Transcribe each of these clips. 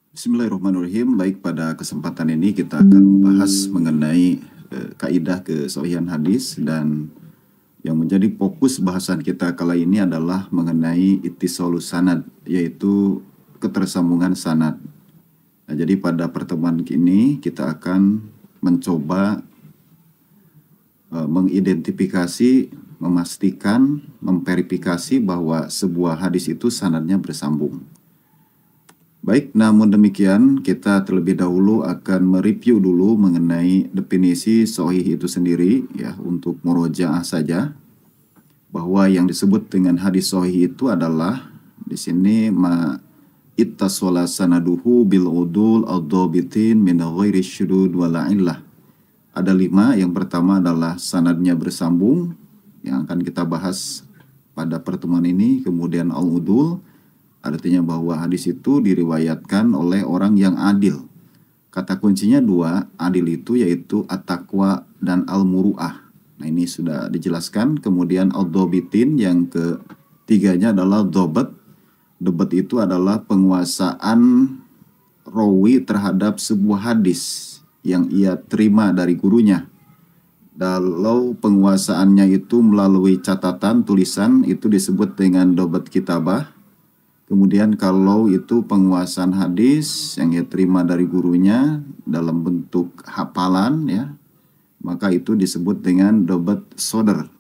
Bismillahirrahmanirrahim. Baik, pada kesempatan ini kita akan membahas mengenai kaidah kesohihan hadis, dan yang menjadi fokus bahasan kita kali ini adalah mengenai ittisalus sanad, yaitu ketersambungan sanad. Nah, jadi pada pertemuan ini kita akan mencoba mengidentifikasi, memastikan, memverifikasi bahwa sebuah hadis itu sanadnya bersambung. Baik, namun demikian kita terlebih dahulu akan mereview dulu mengenai definisi sahih itu sendiri ya, untuk murojaah saja, bahwa yang disebut dengan hadis sahih itu adalah di sini ma ittasala sanaduhu bil udul ad-dhabitin min ghairi syudud wala illah. Ada 5. Yang pertama adalah sanadnya bersambung, yang akan kita bahas pada pertemuan ini. Kemudian al-udul, artinya bahwa hadis itu diriwayatkan oleh orang yang adil. Kata kuncinya 2, adil itu yaitu at-taqwa dan al-muru'ah. Nah, ini sudah dijelaskan. Kemudian al-dhabitin, yang ketiganya adalah dhabat. Dhabat itu adalah penguasaan rawi terhadap sebuah hadis yang ia terima dari gurunya. Kalau penguasaannya itu melalui catatan tulisan, itu disebut dengan dhabat kitabah. Kemudian kalau itu penguasaan hadis yang ia terima dari gurunya dalam bentuk hafalan ya, maka itu disebut dengan dhabat sodar.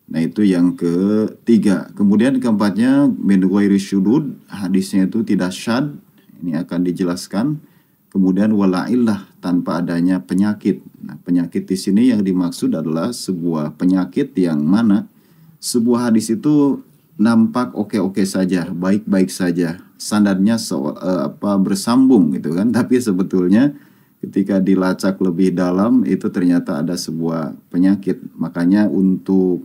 Nah, itu yang ketiga. Kemudian keempatnya min ghairi syudud, hadisnya itu tidak syad. Ini akan dijelaskan. Kemudian wala illah, tanpa adanya penyakit. Nah, penyakit di sini yang dimaksud adalah sebuah penyakit yang mana sebuah hadis itu nampak oke-oke saja, baik-baik saja, sanadnya bersambung gitu kan, tapi sebetulnya ketika dilacak lebih dalam itu ternyata ada sebuah penyakit. Makanya untuk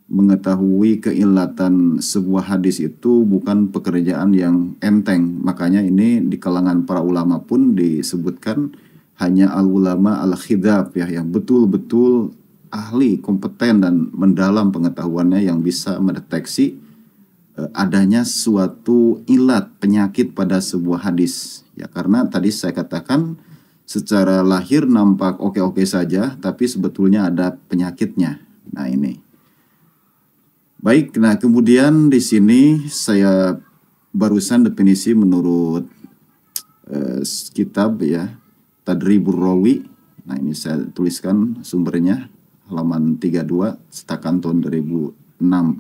mengetahui keilatan sebuah hadis itu bukan pekerjaan yang enteng. Makanya ini di kalangan para ulama pun disebutkan hanya al-ulama al-khidab ya, yang betul-betul ahli, kompeten dan mendalam pengetahuannya, yang bisa mendeteksi adanya suatu ilat, penyakit pada sebuah hadis. Ya, karena tadi saya katakan secara lahir nampak oke-oke saja, tapi sebetulnya ada penyakitnya. Nah, ini. Baik, nah kemudian di sini saya barusan definisi menurut kitab ya, Tadribur Rawi. Nah, ini saya tuliskan sumbernya halaman 32, cetakan tahun 2006.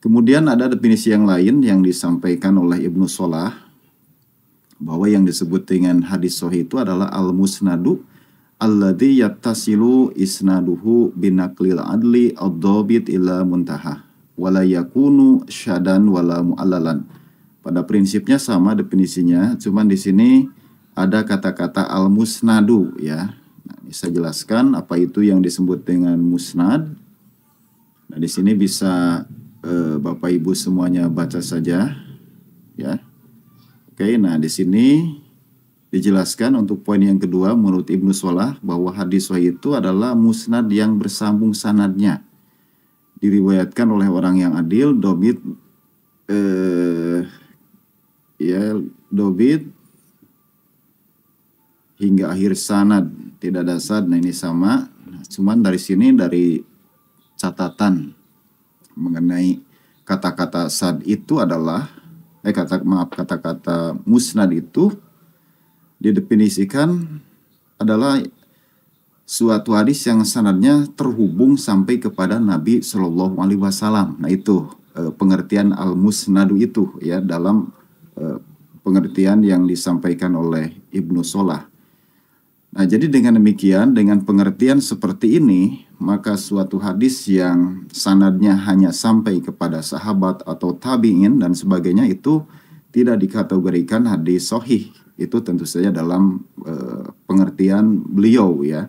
Kemudian ada definisi yang lain yang disampaikan oleh Ibnu Solah, bahwa yang disebut dengan hadis sahih itu adalah al-musnadu alladzi yattasilu isnaduhu binaklil adli ad-dhabit ila muntaha wala yakunu syadan wala mu'allalan. Pada prinsipnya sama definisinya, cuman di sini ada kata-kata al-musnadu ya. Nah, ini saya jelaskan apa itu yang disebut dengan musnad. Nah, di sini bisa Bapak Ibu semuanya baca saja ya. Oke, nah di sini dijelaskan untuk poin yang kedua menurut Ibnu Solah, bahwa hadis sahih itu adalah musnad yang bersambung sanadnya, diriwayatkan oleh orang yang adil, dobit dobit hingga akhir sanad, tidak ada sad. Nah, ini sama. Nah, cuman dari sini, dari catatan mengenai kata-kata sad itu adalah kata-kata musnad itu didefinisikan adalah suatu hadis yang sanadnya terhubung sampai kepada Nabi Shallallahu Alaihi Wasallam. Nah, itu pengertian al-musnadu itu ya, dalam pengertian yang disampaikan oleh Ibnu Solah. Nah, jadi dengan demikian, dengan pengertian seperti ini, maka suatu hadis yang sanadnya hanya sampai kepada sahabat atau tabi'in dan sebagainya itu tidak dikategorikan hadis sahih. Itu tentu saja dalam pengertian beliau ya.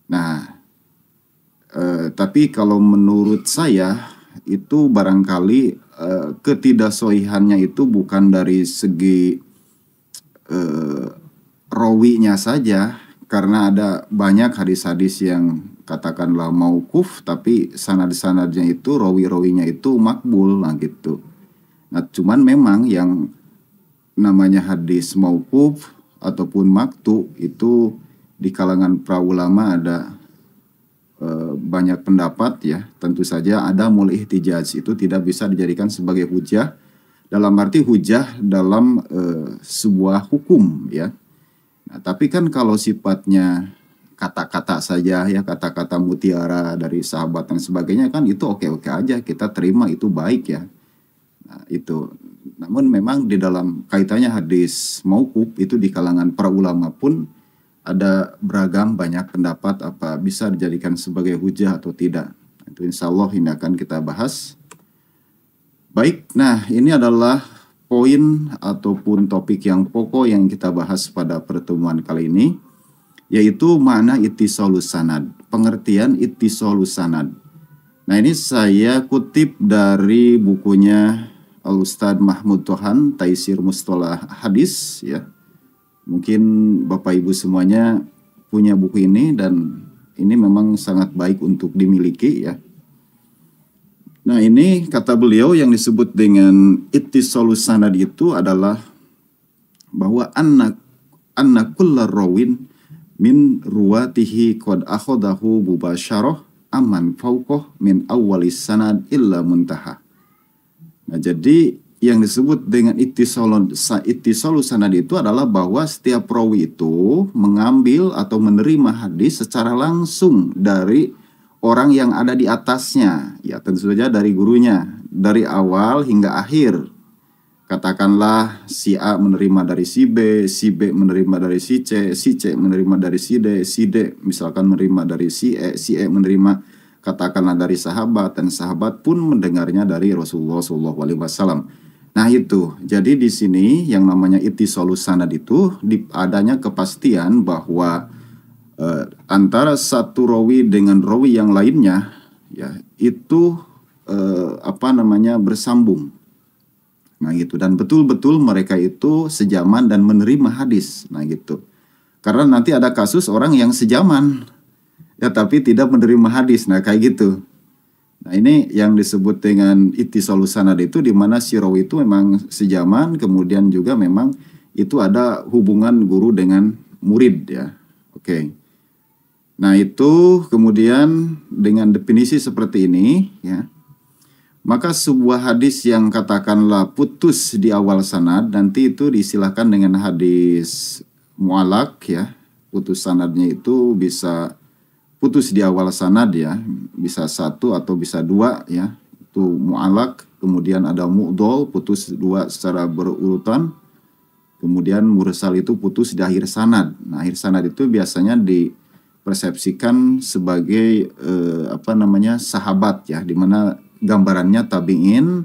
Nah, tapi kalau menurut saya itu barangkali ketidaksohihannya itu bukan dari segi rawinya saja, karena ada banyak hadis-hadis yang katakanlah mauquf tapi sanad-sanadnya itu, rawi-rawinya itu makbul, nah gitu. Nah, cuman memang yang namanya hadis mauquf ataupun maktu itu di kalangan para ulama ada banyak pendapat ya. Tentu saja ada mulai ihtijaj itu tidak bisa dijadikan sebagai hujah dalam arti hujah dalam sebuah hukum ya. Nah, tapi kan kalau sifatnya kata-kata saja ya, kata-kata mutiara dari sahabat dan sebagainya kan itu oke-oke aja, kita terima itu baik ya. Nah, itu. Namun memang di dalam kaitannya hadis mauquf itu di kalangan para ulama pun ada beragam banyak pendapat apa bisa dijadikan sebagai hujah atau tidak. Itu insya Allah ini akan kita bahas. Baik, nah ini adalah poin ataupun topik yang pokok yang kita bahas pada pertemuan kali ini, yaitu makna ittisalus sanad, pengertian ittisalus sanad. Nah ini saya kutip dari bukunya Al-Ustadz Mahmud Tohan, Taisir Mustalah Hadis ya. Mungkin Bapak Ibu semuanya punya buku ini dan ini memang sangat baik untuk dimiliki ya. Nah ini kata beliau yang disebut dengan ittisalus sanad itu adalah bahwa anna kulla rawin min ruwatihi qad akhadahu mubasyarah amman fauqah min awwalis sanad illa muntaha. Nah jadi yang disebut dengan ittisalus sanad itu adalah bahwa setiap rawi itu mengambil atau menerima hadis secara langsung dari orang yang ada di atasnya. Ya tentu saja dari gurunya, dari awal hingga akhir. Katakanlah si A menerima dari si B menerima dari si C menerima dari si D misalkan menerima dari si E menerima katakanlah dari sahabat, dan sahabat pun mendengarnya dari Rasulullah SAW. Nah itu, jadi di sini yang namanya ittisalus sanad itu adanya kepastian bahwa antara satu rawi dengan rawi yang lainnya ya itu bersambung. Nah gitu, dan betul-betul mereka itu sejaman dan menerima hadis. Nah gitu. Karena nanti ada kasus orang yang sejaman ya tapi tidak menerima hadis. Nah kayak gitu. Nah ini yang disebut dengan ittisalus sanad itu, di mana si rawi itu memang sejaman, kemudian juga memang itu ada hubungan guru dengan murid ya. Oke. Nah itu kemudian dengan definisi seperti ini ya, maka sebuah hadis yang katakanlah putus di awal sanad nanti itu diistilahkan dengan hadis mu'allaq ya. Putus sanadnya itu bisa putus di awal sanad ya, bisa satu atau bisa dua ya, itu mu'allaq. Kemudian ada mu'dol, putus dua secara berurutan. Kemudian mursal itu putus di akhir sanad. Nah akhir sanad itu biasanya dipersepsikan sebagai sahabat ya, dimana gambarannya tabi'in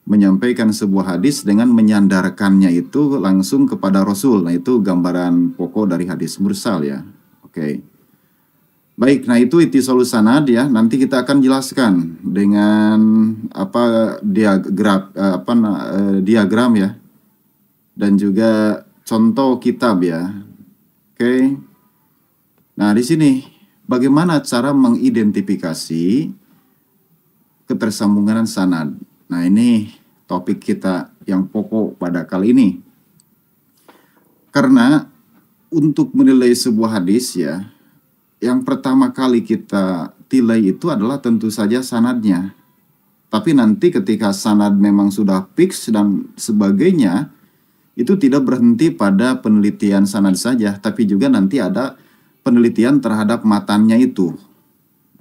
menyampaikan sebuah hadis dengan menyandarkannya itu langsung kepada Rasul. Nah itu gambaran pokok dari hadis mursal ya. Oke. Baik, nah itu ittisalus sanad ya. Nanti kita akan jelaskan dengan diagram ya, dan juga contoh kitab ya. Oke. Nah di sini bagaimana cara mengidentifikasi ketersambungan sanad. Nah ini topik kita yang pokok pada kali ini. Karena untuk menilai sebuah hadis ya, yang pertama kali kita nilai itu adalah tentu saja sanadnya. Tapi nanti ketika sanad memang sudah fix dan sebagainya, itu tidak berhenti pada penelitian sanad saja, tapi juga nanti ada penelitian terhadap matannya itu.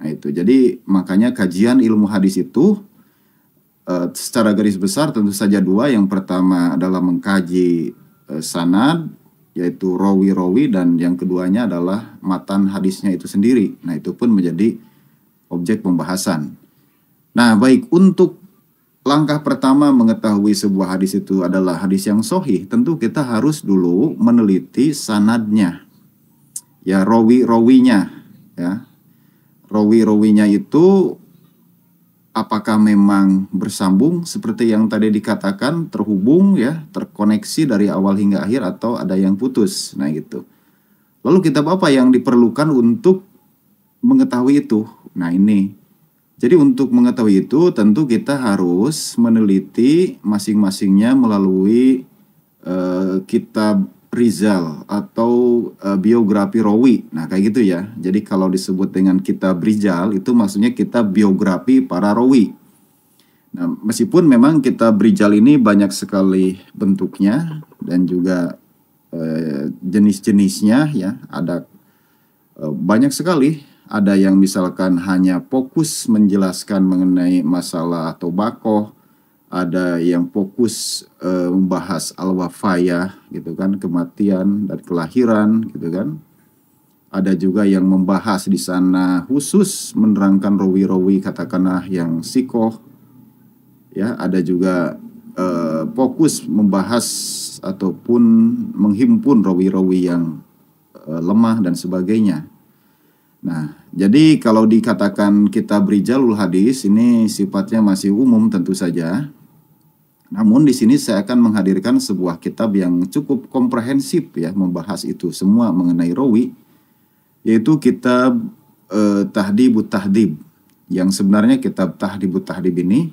Nah itu, jadi makanya kajian ilmu hadis itu secara garis besar tentu saja dua. Yang pertama adalah mengkaji sanad, yaitu rawi-rawi, dan yang keduanya adalah matan hadisnya itu sendiri. Nah itu pun menjadi objek pembahasan. Nah baik, untuk langkah pertama mengetahui sebuah hadis itu adalah hadis yang sahih, tentu kita harus dulu meneliti sanadnya ya, rawi-rawinya ya. Rawi-rawinya itu apakah memang bersambung seperti yang tadi dikatakan, terhubung ya, terkoneksi dari awal hingga akhir, atau ada yang putus. Nah gitu. Lalu kitab apa yang diperlukan untuk mengetahui itu? Nah ini. Jadi untuk mengetahui itu tentu kita harus meneliti masing-masingnya melalui kitab Rizal atau biografi Rawi. Nah, kayak gitu ya. Jadi kalau disebut dengan kitab Rizal itu maksudnya kitab biografi para rawi. Nah, meskipun memang kitab Rizal ini banyak sekali bentuknya dan juga jenis-jenisnya ya, ada banyak sekali. Ada yang misalkan hanya fokus menjelaskan mengenai masalah tobakoh, ada yang fokus membahas al-wafayah gitu kan, kematian dan kelahiran gitu kan. Ada juga yang membahas di sana khusus menerangkan rawi-rawi katakanlah yang sikoh ya. Ada juga fokus membahas ataupun menghimpun rawi-rawi yang lemah dan sebagainya. Nah, jadi kalau dikatakan kitab Rijalul Hadis ini sifatnya masih umum tentu saja. Namun di sini saya akan menghadirkan sebuah kitab yang cukup komprehensif ya, membahas itu semua mengenai rawi, yaitu kitab Tahdhibut Tahdhib. Yang sebenarnya kitab Tahdhibut Tahdhib ini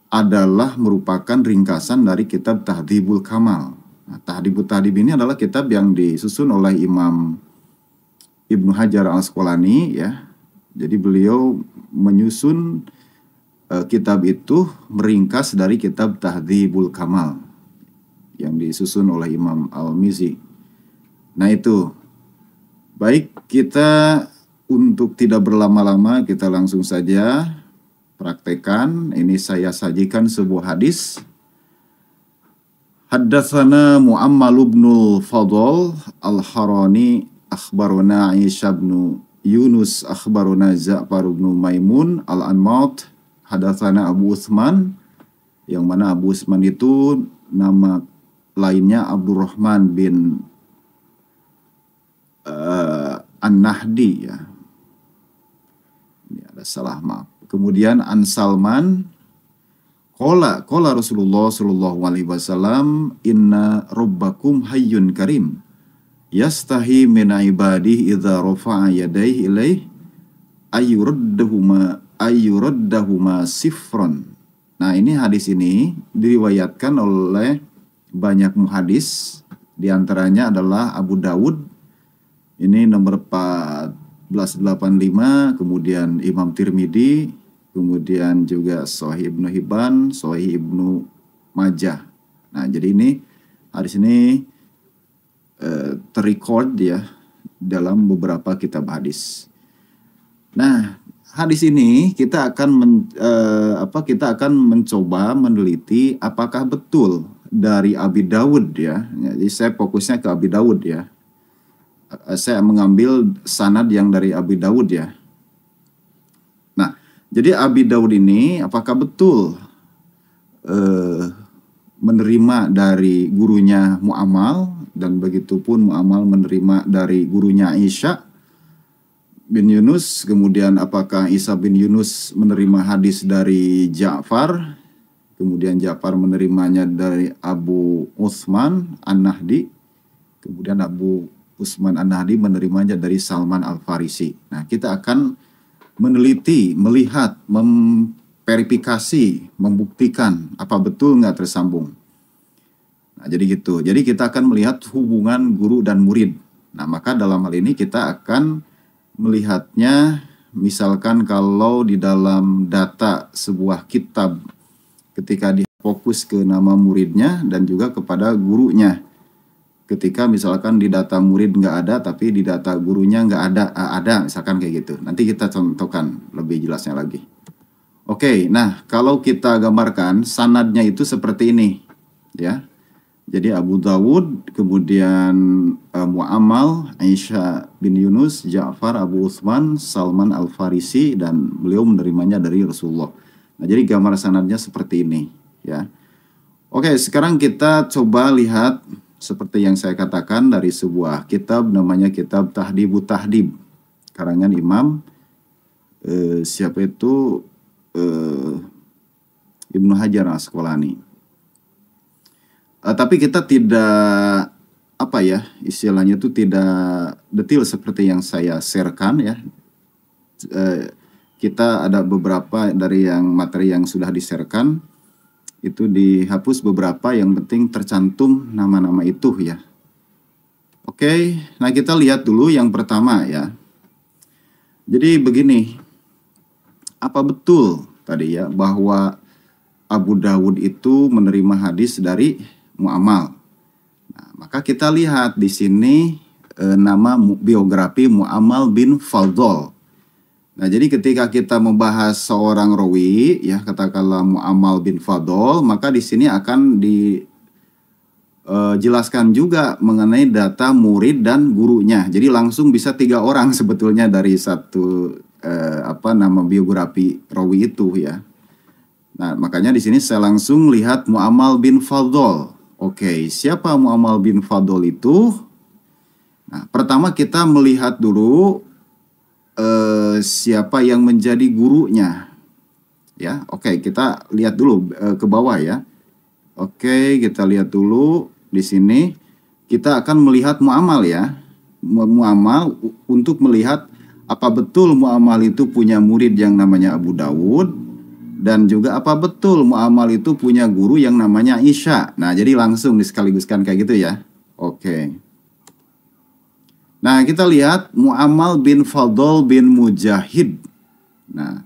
adalah merupakan ringkasan dari kitab Tahdhibul Kamal. Nah, Tahdhibut Tahdhib ini adalah kitab yang disusun oleh Imam Ibnu Hajar al-Asqalani ya. Jadi beliau menyusun kitab itu meringkas dari kitab Tahdhibul Kamal yang disusun oleh Imam Al-Mizzi. Nah itu. Baik, kita untuk tidak berlama-lama kita langsung saja praktekan. Ini saya sajikan sebuah hadis. Haddatsana Mu'ammal ibnul Fadl al-Harani akhbaruna Aisyah bin Yunus akhbaruna Ja'far bin Maimun al-Anmat. Hadatsana Abu Utsman, yang mana Abu Utsman itu nama lainnya Abdurrahman bin An-Nahdi ya. Ini ada salah, maaf. Kemudian An Salman qala Rasulullah sallallahu alaihi wasallam, inna rabbakum hayyun karim yastahi min ibadihi idza rafa'a yadayhi ilaih ayyuraddahuma sifron. Nah, ini hadis ini diriwayatkan oleh banyak muhadis, diantaranya adalah Abu Dawud, ini nomor 1485, kemudian Imam Tirmidzi, kemudian juga Sahih Ibnu Hibban, Sahih Ibnu Majah. Nah, jadi ini hadis ini terrecord ya dalam beberapa kitab hadis. Nah, hadis ini kita akan mencoba meneliti apakah betul dari Abi Dawud ya. Jadi saya fokusnya ke Abi Dawud ya. Saya mengambil sanad yang dari Abi Dawud ya. Nah, jadi Abi Dawud ini apakah betul menerima dari gurunya Mu'ammal, dan begitupun Mu'ammal menerima dari gurunya Aisyah bin Yunus. Kemudian apakah Isa bin Yunus menerima hadis dari Ja'far, kemudian Ja'far menerimanya dari Abu Utsman An-Nahdi, kemudian Abu Utsman An-Nahdi menerimanya dari Salman Al-Farisi. Nah, kita akan meneliti, melihat, memverifikasi, membuktikan apa betul nggak tersambung. Nah, jadi gitu. Jadi kita akan melihat hubungan guru dan murid. Nah, maka dalam hal ini kita akan melihatnya, misalkan kalau di dalam data sebuah kitab, ketika difokus ke nama muridnya dan juga kepada gurunya. Ketika misalkan di data murid nggak ada, tapi di data gurunya nggak ada, misalkan kayak gitu. Nanti kita contohkan lebih jelasnya lagi. Oke, nah kalau kita gambarkan sanadnya itu seperti ini, ya. Jadi Abu Dawud, kemudian Mu'ammal, Aisyah bin Yunus, Ja'far, Abu Utsman, Salman Al-Farisi, dan beliau menerimanya dari Rasulullah. Nah, jadi gambar sanadnya seperti ini, ya. Oke, sekarang kita coba lihat seperti yang saya katakan dari sebuah kitab namanya kitab Tahdhibut Tahdhib, karangan Imam siapa itu Ibnu Hajar al-Asqalani. Tapi kita tidak istilahnya itu tidak detail seperti yang saya sharekan ya. Kita ada beberapa dari yang materi yang sudah di-sharekan. itu dihapus beberapa, yang penting tercantum nama-nama itu ya. Oke, nah kita lihat dulu yang pertama ya. Jadi begini, apa betul tadi ya bahwa Abu Dawud itu menerima hadis dari Mu'ammal? Nah, maka kita lihat di sini nama biografi Mu'ammal bin Fadl. Nah, jadi ketika kita membahas seorang rawi ya, katakanlah Mu'ammal bin Fadl, maka di sini akan dijelaskan juga mengenai data murid dan gurunya. Jadi langsung bisa 3 orang sebetulnya dari satu nama biografi rawi itu ya. Nah, makanya di sini saya langsung lihat Mu'ammal bin Fadl. Oke, siapa Mu'ammal bin Fadl itu? Nah, pertama kita melihat dulu siapa yang menjadi gurunya. Ya, oke, kita lihat dulu ke bawah ya. Oke, kita lihat dulu di sini. Kita akan melihat Mu'ammal ya. Mu'ammal untuk melihat apa betul Mu'ammal itu punya murid yang namanya Abu Dawud, dan juga apa betul Mu'ammal itu punya guru yang namanya Isya. Nah, jadi langsung disekaligus,kan kayak gitu ya. Oke. Nah, kita lihat Mu'ammal bin Fadl bin Mujahid. Nah,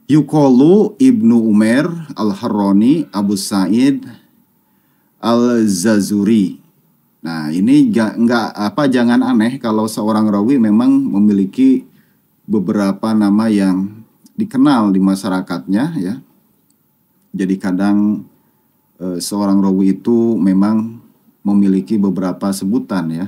yuqalu Ibnu Umar Al-Harrani Abu Sa'id Al-Zazuri. Nah, ini jangan aneh kalau seorang rawi memang memiliki beberapa nama yang dikenal di masyarakatnya ya. Jadi kadang seorang rawi itu memang memiliki beberapa sebutan ya.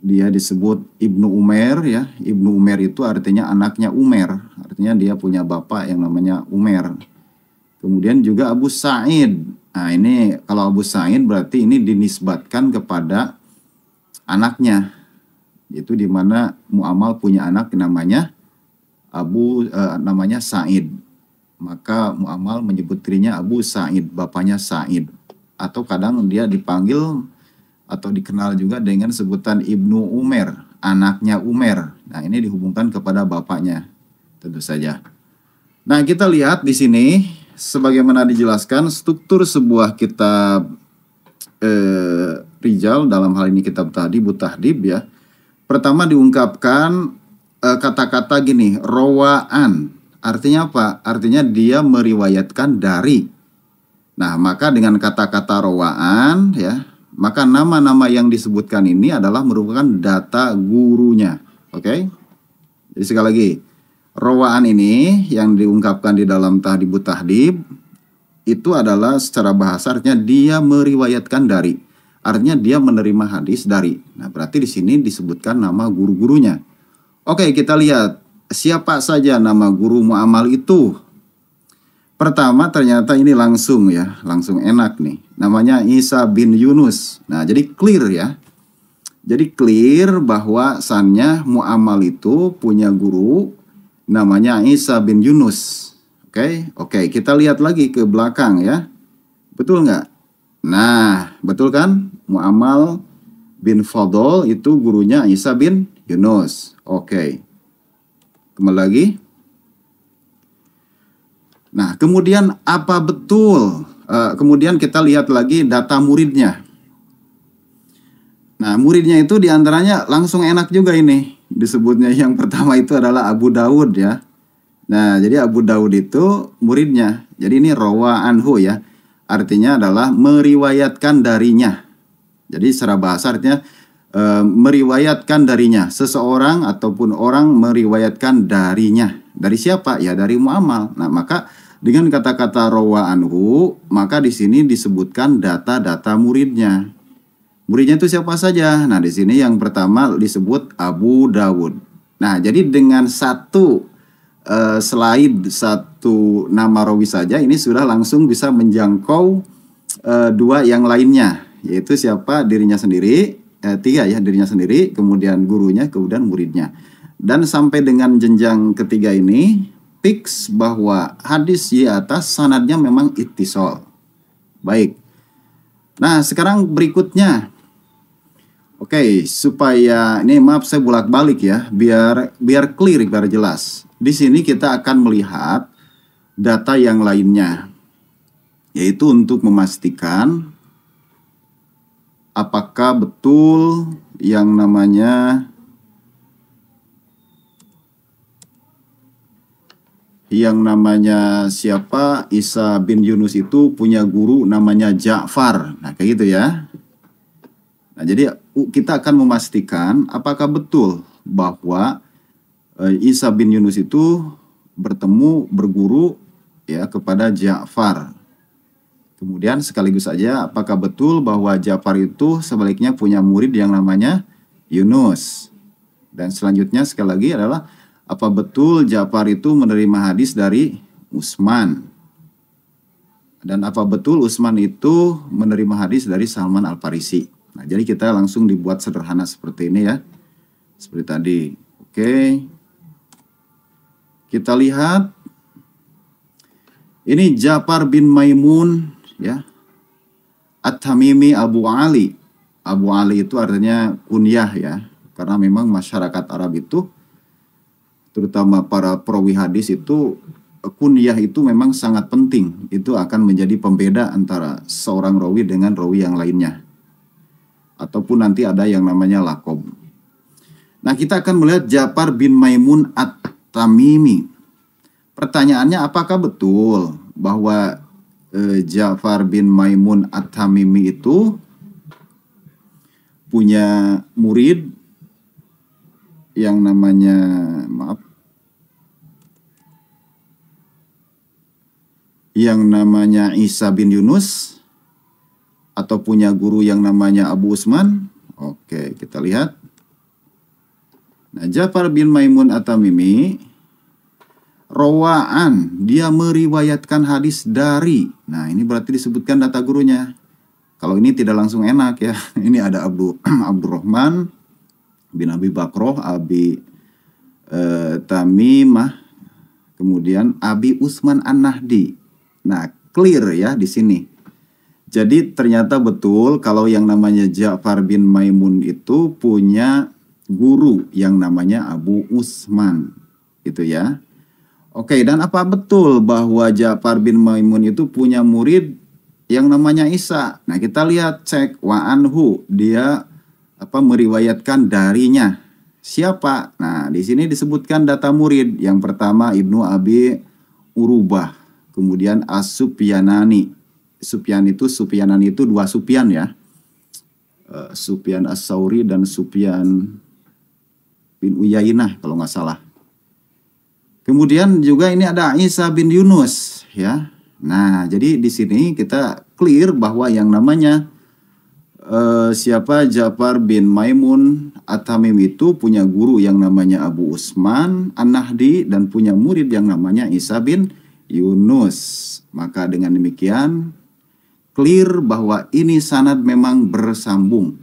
Dia disebut Ibnu Umar ya. Ibnu Umar itu artinya anaknya Umar. Artinya dia punya bapak yang namanya Umar. Kemudian juga Abu Sa'id. Nah, ini kalau Abu Sa'id berarti ini dinisbatkan kepada anaknya. Itu dimana Mu'ammal punya anak namanya namanya Sa'id. Maka Mu'ammal menyebut dirinya Abu Sa'id, bapaknya Sa'id. Atau kadang dia dipanggil atau dikenal juga dengan sebutan Ibnu Umar, anaknya Umar. Nah, ini dihubungkan kepada bapaknya, tentu saja. Nah, kita lihat di sini, sebagaimana dijelaskan, struktur sebuah kitab Rijal, dalam hal ini kitab Tahdib ya. Pertama diungkapkan kata-kata gini, rawaan. Artinya apa? Artinya dia meriwayatkan dari. Nah, maka dengan kata-kata rawaan ya, maka nama-nama yang disebutkan ini adalah merupakan data gurunya. Oke? Jadi sekali lagi, rawaan ini yang diungkapkan di dalam Tahdibut Tahdib itu adalah secara bahasa artinya dia meriwayatkan dari. Artinya dia menerima hadis dari. Nah, berarti di sini disebutkan nama guru-gurunya. Oke, kita lihat siapa saja nama guru Mu'ammal itu. Pertama ternyata ini langsung ya, langsung enak nih. Namanya Isa bin Yunus. Nah, jadi clear ya. Jadi clear bahwa sannya Mu'ammal itu punya guru namanya Isa bin Yunus. Oke, kita lihat lagi ke belakang ya. Betul nggak? Nah, betul kan? Mu'ammal bin Fadl itu gurunya Isa bin Yunus. Oke. Kembali lagi. Nah, kemudian apa betul? Kemudian kita lihat lagi data muridnya. Nah, muridnya itu diantaranya langsung enak juga ini. Disebutnya yang pertama itu adalah Abu Dawud ya. Nah, jadi Abu Dawud itu muridnya. Jadi ini rawa anhu ya. Artinya adalah meriwayatkan darinya. Jadi secara bahasa artinya meriwayatkan darinya. Seseorang ataupun orang meriwayatkan darinya. Dari siapa? Ya dari Mu'ammal. Nah, maka dengan kata-kata rawa anhu, maka di sini disebutkan data-data muridnya. Muridnya itu siapa saja? Nah, di sini yang pertama disebut Abu Dawud. Nah, jadi dengan satu slide, satu nama rawi saja, ini sudah langsung bisa menjangkau dua yang lainnya, yaitu siapa? Dirinya sendiri, tiga ya, dirinya sendiri, kemudian gurunya, kemudian muridnya. Dan sampai dengan jenjang ketiga ini, fix bahwa hadis di atas sanadnya memang ittisal. Baik. Nah, sekarang berikutnya. Oke, supaya ini maaf saya bolak-balik ya, biar clear, biar jelas. Di sini kita akan melihat data yang lainnya. yaitu untuk memastikan apakah betul yang namanya siapa Isa bin Yunus itu punya guru namanya Ja'far. Nah, kayak gitu ya. Nah, jadi kita akan memastikan apakah betul bahwa Isa bin Yunus itu berguru ya kepada Ja'far. Kemudian sekaligus saja apakah betul bahwa Ja'far itu sebaliknya punya murid yang namanya Yunus. Dan selanjutnya sekali lagi adalah apa betul Ja'far itu menerima hadis dari Utsman? Dan apa betul Utsman itu menerima hadis dari Salman Al-Farisi? Nah, jadi kita langsung dibuat sederhana seperti ini ya. Seperti tadi. Oke. Kita lihat. Ini Ja'far bin Maimun ya. At-Tamimi Abu Ali. Abu Ali itu artinya kunyah ya. Karena memang masyarakat Arab itu, terutama para perawi hadis itu, kunyah itu memang sangat penting. Itu akan menjadi pembeda antara seorang rawi dengan rawi yang lainnya. Ataupun nanti ada yang namanya lakob. Nah, kita akan melihat Ja'far bin Maimun At-Tamimi. Pertanyaannya, apakah betul bahwa Ja'far bin Maimun At-Tamimi itu punya murid yang namanya Isa bin Yunus, atau punya guru yang namanya Abu Utsman? Oke, kita lihat. Nah, Ja'far bin Maimun At-Tamimi rawaan, dia meriwayatkan hadis dari. Nah, ini berarti disebutkan data gurunya. Kalau ini tidak langsung enak ya. Ini ada Abdurrahman bin Abi Bakroh, Abi Tamimah, kemudian Abi Utsman An-Nahdi. Nah, clear ya di sini. Jadi ternyata betul kalau yang namanya Ja'far bin Maimun itu punya guru yang namanya Abu Utsman. Itu ya. Oke, dan apa betul bahwa Ja'far bin Maimun itu punya murid yang namanya Isa? Nah, kita lihat cek wa anhu, dia meriwayatkan darinya. Siapa? Nah, di sini disebutkan data murid. Yang pertama Ibnu Abi Urubah, kemudian As-Sufyanani. Sufyanani itu dua Sufyan ya. Sufyan As-Sauri dan Sufyan bin Uyainah kalau nggak salah. Kemudian juga ini ada Isa bin Yunus ya. Nah, jadi di sini kita clear bahwa yang namanya Ja'far bin Maimun At-Tamimi itu punya guru yang namanya Abu Utsman An-Nahdi dan punya murid yang namanya Isa bin Yunus. Maka dengan demikian clear bahwa ini sanad memang bersambung.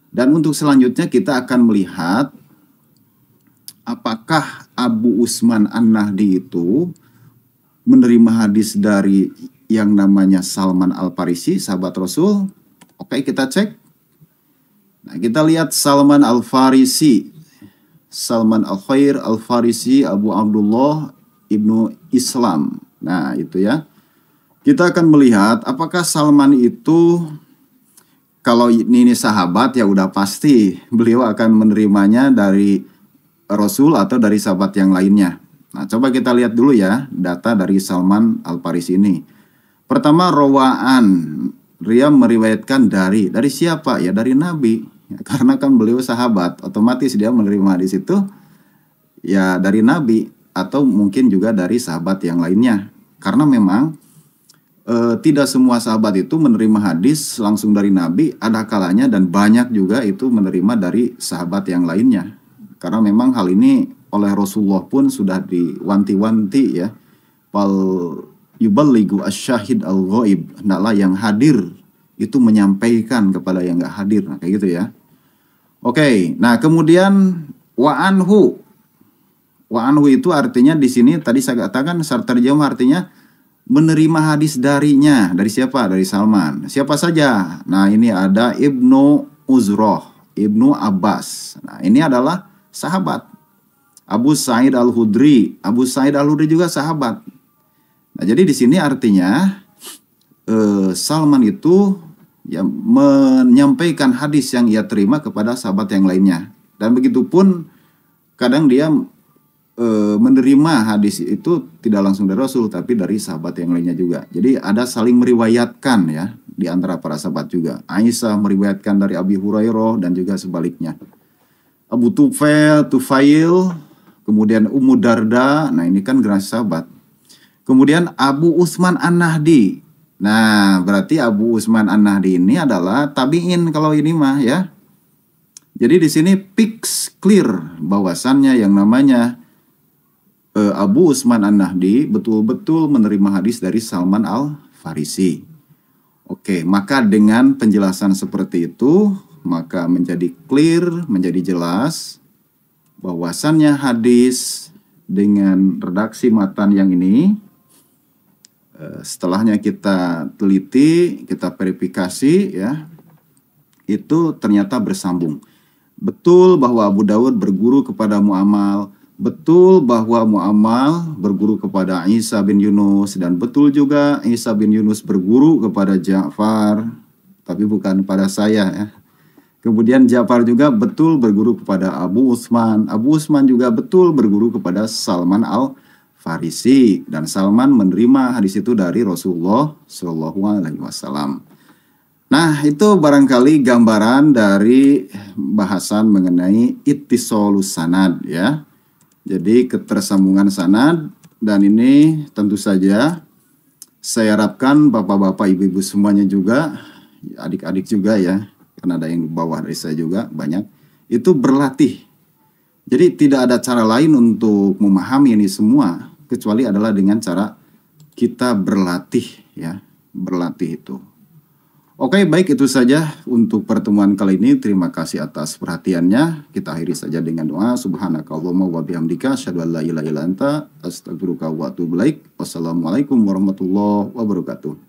Dan untuk selanjutnya kita akan melihat apakah Abu Utsman An-Nahdi itu menerima hadis dari yang namanya Salman Al-Farisi, sahabat Rasul. Oke, kita cek. Nah, kita lihat Salman Al-Farisi. Salman Al-Khair Al-Farisi Abu Abdullah Ibnu Islam. Nah, itu ya. Kita akan melihat apakah Salman itu, kalau ini sahabat ya udah pasti beliau akan menerimanya dari Rasul atau dari sahabat yang lainnya. Nah, coba kita lihat dulu ya data dari Salman Al-Farisi ini. Pertama, rawaan, dia meriwayatkan dari siapa? Ya dari Nabi. Ya, karena kan beliau sahabat, otomatis dia menerima hadis itu ya dari Nabi atau mungkin juga dari sahabat yang lainnya. Karena memang tidak semua sahabat itu menerima hadis langsung dari Nabi, ada kalanya dan banyak juga itu menerima dari sahabat yang lainnya. Karena memang hal ini oleh Rasulullah pun sudah diwanti-wanti ya. Fal yuballighu asyahid al-ghaib. Hendaklah yang hadir itu menyampaikan kepada yang enggak hadir. Nah, kayak gitu ya. Oke, nah kemudian wa anhu. Wa anhu itu artinya di sini tadi saya katakan secara terjemah artinya menerima hadis darinya. Dari siapa? Dari Salman. Siapa saja? Nah, ini ada Ibnu Uzroh, Ibnu Abbas. Nah, ini adalah sahabat. Abu Sa'id Al-Khudri. Abu Sa'id Al-Khudri juga sahabat. Nah, jadi di sini artinya Salman itu ya menyampaikan hadis yang ia terima kepada sahabat yang lainnya. Dan begitupun kadang dia menerima hadis itu tidak langsung dari Rasul tapi dari sahabat yang lainnya juga. Jadi ada saling meriwayatkan ya di antara para sahabat juga. Aisyah meriwayatkan dari Abi Hurairah dan juga sebaliknya. Abu Tufail, kemudian Ummu Darda, nah ini kan generasi sahabat. Kemudian Abu Utsman An-Nahdi. Nah, berarti Abu Utsman An-Nahdi ini adalah tabi'in kalau ini mah ya. Jadi di sini fix clear bahwasannya yang namanya Abu Utsman An-Nahdi betul-betul menerima hadis dari Salman Al-Farisi. Oke, maka dengan penjelasan seperti itu, maka menjadi clear, menjadi jelas bahwasannya hadis dengan redaksi matan yang ini, setelahnya kita teliti, kita verifikasi ya, itu ternyata bersambung. Betul bahwa Abu Dawud berguru kepada Mu'ammal, betul bahwa Mu'ammal berguru kepada Isa bin Yunus, dan betul juga Isa bin Yunus berguru kepada Ja'far, tapi bukan pada saya ya. Kemudian Ja'far juga betul berguru kepada Abu Utsman. Abu Utsman juga betul berguru kepada Salman Al-Farisi, dan Salman menerima hadis itu dari Rasulullah SAW. Nah, itu barangkali gambaran dari bahasan mengenai ittisolus sanad ya. Jadi ketersambungan sanad, dan ini tentu saja saya harapkan bapak-bapak, ibu-ibu semuanya juga, adik-adik juga ya, karena ada yang di bawah dari saya juga banyak, itu berlatih. Jadi tidak ada cara lain untuk memahami ini semua kecuali adalah dengan cara kita berlatih ya, berlatih itu. Oke, baik, itu saja untuk pertemuan kali ini. Terima kasih atas perhatiannya. Kita akhiri saja dengan doa. Subhanakallahumma wa bihamdika asyhadu an la ilaha illa anta astaghfiruka wa atubu ilaik. Wassalamualaikum warahmatullahi wabarakatuh.